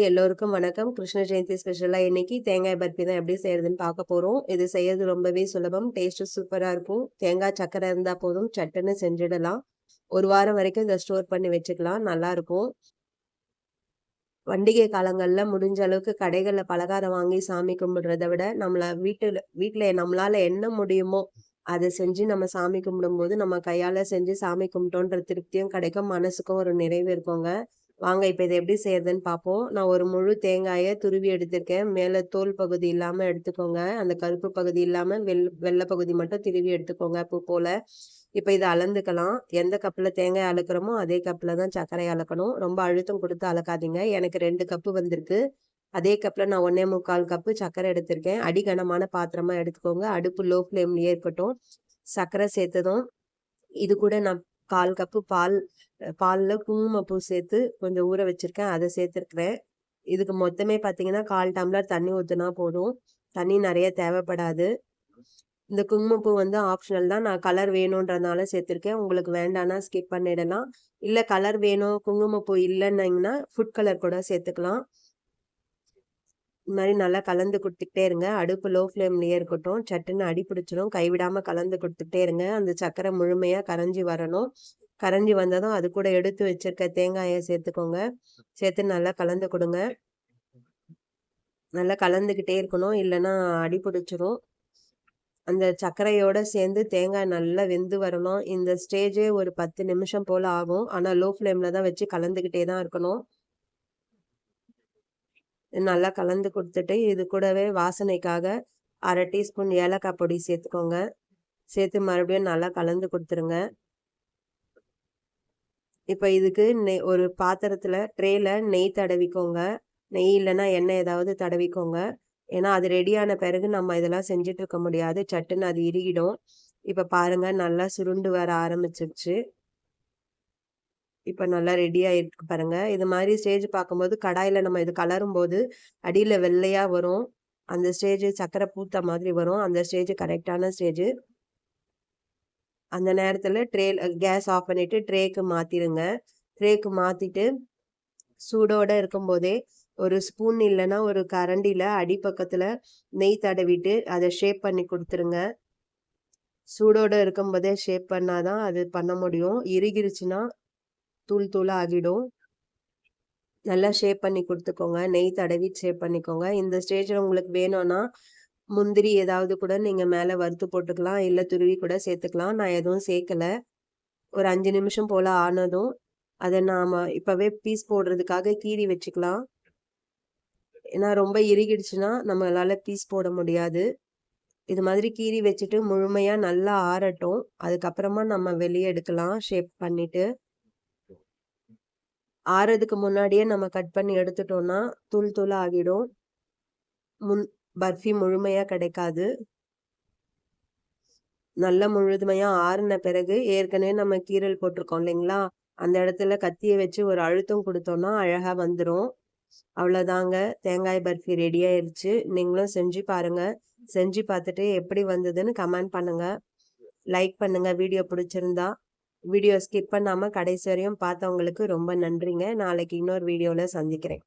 எல்லோருக்கும் வணக்கம். கிருஷ்ண ஜெயந்தி ஸ்பெஷலா இன்னைக்கு தேங்காய் பர்ஃபி தான் எப்படி செய்யறதுன்னு பார்க்க போறோம். இது செய்யறது ரொம்பவே சுலபம். டேஸ்ட்டும் சூப்பரா இருக்கும். தேங்காய் சர்க்கரை இருந்தா போதும், சட்டுன்னு செஞ்சிடலாம். ஒரு வாரம் வரைக்கும் இதை ஸ்டோர் பண்ணி வச்சுக்கலாம். நல்லா இருக்கும். பண்டிகை காலங்கள்ல முடிஞ்ச அளவுக்கு கடைகள்ல பலகாரம் வாங்கி சாமி கும்பிடுறத விட வீட்டுல நம்மளால என்ன முடியுமோ அதை செஞ்சு நம்ம சாமி கும்பிடும்போது நம்ம கையால செஞ்சு சாமி கும்பிட்டோன்ற திருப்தியும் கிடைக்கும். மனசுக்கும் ஒரு நிறைவு இருக்குங்க. வாங்க இப்ப இதை எப்படி செய்யறதுன்னு பார்ப்போம். நான் ஒரு முழு தேங்காயை துருவி எடுத்திருக்கேன். மேல தோல் பகுதி இல்லாம எடுத்துக்கோங்க. அந்த கருப்பு பகுதி இல்லாம வெள்ளை பகுதி மட்டும் திருவி எடுத்துக்கோங்க பூ போல. இப்ப இதை அளந்துக்கலாம். எந்த கப்ல தேங்காய் அளக்குறோமோ அதே கப்ல தான் சர்க்கரை அளக்கணும். ரொம்ப அழுத்தம் கொடுத்து அளக்காதீங்க. எனக்கு 2 கப்பு வந்திருக்கு. அதே கப்ல நான் 1.25 கப்பு சர்க்கரை எடுத்திருக்கேன். அடிகனமான பாத்திரமா எடுத்துக்கோங்க. அடுப்பு லோ ஃப்ளேம்லயே இருக்கட்டும். சர்க்கரை சேர்த்ததும் இது கூட நான் 1/4 கப்பு பால்ல குங்குமப்பூ சேர்த்து கொஞ்சம் ஊற வச்சிருக்கேன். அதை சேர்த்துருக்கிறேன். இதுக்கு மொத்தமே பார்த்தீங்கன்னா 1/4 டம்ளர் தண்ணி ஊத்துனா போதும். தண்ணி நிறைய தேவைப்படாது. இந்த குங்குமப்பூ வந்து ஆப்ஷனல் தான். நான் கலர் வேணுன்றதுனால சேர்த்துருக்கேன். உங்களுக்கு வேண்டாம்னா ஸ்கிப் பண்ணிடலாம். இல்ல கலர் வேணும், குங்குமப்பூ இல்லைன்னீங்கன்னா ஃபுட் கலர் கூட சேர்த்துக்கலாம். இது மாதிரி நல்லா கலந்து கொடுத்துக்கிட்டே இருங்க. அடுப்பு லோ ஃப்ளேம்லயே இருக்கட்டும். சட்டுன்னு அடி பிடிச்சிரும். கைவிடாம கலந்து கொடுத்துக்கிட்டே இருங்க. அந்த சர்க்கரை முழுமையா கரைஞ்சி வரணும். கரைஞ்சி வந்ததும் அது கூட எடுத்து வச்சிருக்க தேங்காயை சேர்த்துக்கோங்க. சேர்த்து நல்லா கலந்து கொடுங்க. நல்லா கலந்துக்கிட்டே இருக்கணும். இல்லைன்னா அடி பிடிச்சிரும். அந்த சர்க்கரையோட சேர்ந்து தேங்காய் நல்லா வெந்து வரணும். இந்த ஸ்டேஜே ஒரு 10 நிமிஷம் போல ஆகும். ஆனா லோ ஃப்ளேம்ல தான் வச்சு கலந்துக்கிட்டே தான் இருக்கணும். நல்லா கலந்து கொடுத்துட்டு இது கூடவே வாசனைக்காக 1/2 டீஸ்பூன் ஏலக்காய் பொடி சேர்த்துக்கோங்க. சேர்த்து மறுபடியும் நல்லா கலந்து கொடுத்துருங்க. இப்போ இதுக்கு ஒரு பாத்திரத்துல ட்ரேல நெய் தடவிக்கோங்க. நெய் இல்லைன்னா எண்ணெய் ஏதாவது தடவிக்கோங்க. ஏன்னா அது ரெடியான பிறகு நம்ம இதெல்லாம் செஞ்சுட்டு இருக்க முடியாது. சட்டுன்னு அது இறுகிடும். இப்போ பாருங்க நல்லா சுருண்டு வர ஆரம்பிச்சிருச்சு. இப்போ நல்லா ரெடி ஆயிருக்கு பாருங்க. இது மாதிரி ஸ்டேஜ் பார்க்கும்போது கடாயில நம்ம இது கலரும் போது அடியில வெள்ளையா வரும். அந்த ஸ்டேஜ் சர்க்கரை பூத்த மாதிரி வரும். அந்த ஸ்டேஜ் கரெக்டான ஸ்டேஜ். அந்த நேரத்துல கேஸ் ஆஃப் பண்ணிட்டு ட்ரேக்கு மாத்திருங்க. ட்ரேக்கு மாத்திட்டு சூடோட இருக்கும்போதே ஒரு ஸ்பூன் இல்லைன்னா ஒரு கரண்டில அடிப்பக்கத்துல நெய் தடவிட்டு அதை ஷேப் பண்ணி கொடுத்துருங்க. சூடோட இருக்கும்போதே ஷேப் பண்ணாதான் அது பண்ண முடியும். இறுகிருச்சுன்னா தூள் தூளா ஆகிடும். நல்லா ஷேப் பண்ணி கொடுத்துக்கோங்க. நெய் தடவி ஷேப் பண்ணிக்கோங்க. இந்த ஸ்டேஜ்ல உங்களுக்கு வேணும்னா முந்திரி ஏதாவது கூட நீங்க மேல வறுத்து போட்டுக்கலாம். இல்ல துருவி கூட சேர்த்துக்கலாம். நான் எதுவும் சேர்க்கல. ஒரு 5 நிமிஷம் போல ஆனதும் அதை நாம இப்பவே பீஸ் போடுறதுக்காக கீறி வச்சுக்கலாம். ஏன்னா ரொம்ப இறுகிடுச்சுன்னா நம்மளால பீஸ் போட முடியாது. இது மாதிரி கீறி வச்சுட்டு முழுமையா நல்லா ஆறட்டும். அதுக்கப்புறமா நம்ம வெளியே எடுக்கலாம் ஷேப் பண்ணிட்டு. ஆறதுக்கு முன்னாடியே நம்ம கட் பண்ணி எடுத்துட்டோம்னா தூள் தூளா ஆகிடும். பர்ஃபி முழுமையா கிடைக்காது. நல்லா முழுமையா ஆறுன பிறகு ஏற்கனவே நம்ம கீரல் போட்டிருக்கோம் இல்லைங்களா? அந்த இடத்துல கத்தியை வச்சு ஒரு அழுத்தம் கொடுத்தோம்னா அழகா வந்துடும். அவ்வளோதாங்க. தேங்காய் பர்ஃபி ரெடி ஆயிருச்சு. நீங்களும் செஞ்சு பாருங்க. செஞ்சு பார்த்துட்டு எப்படி வந்ததுன்னு கமெண்ட் பண்ணுங்க. லைக் பண்ணுங்க வீடியோ பிடிச்சிருந்தா. வீடியோ ஸ்கிப் பண்ணாம கடைசி வரையும் பார்த்தவங்களுக்கு ரொம்ப நன்றிங்க. நாளைக்கு இன்னொரு வீடியோல சந்திக்கிறேன்.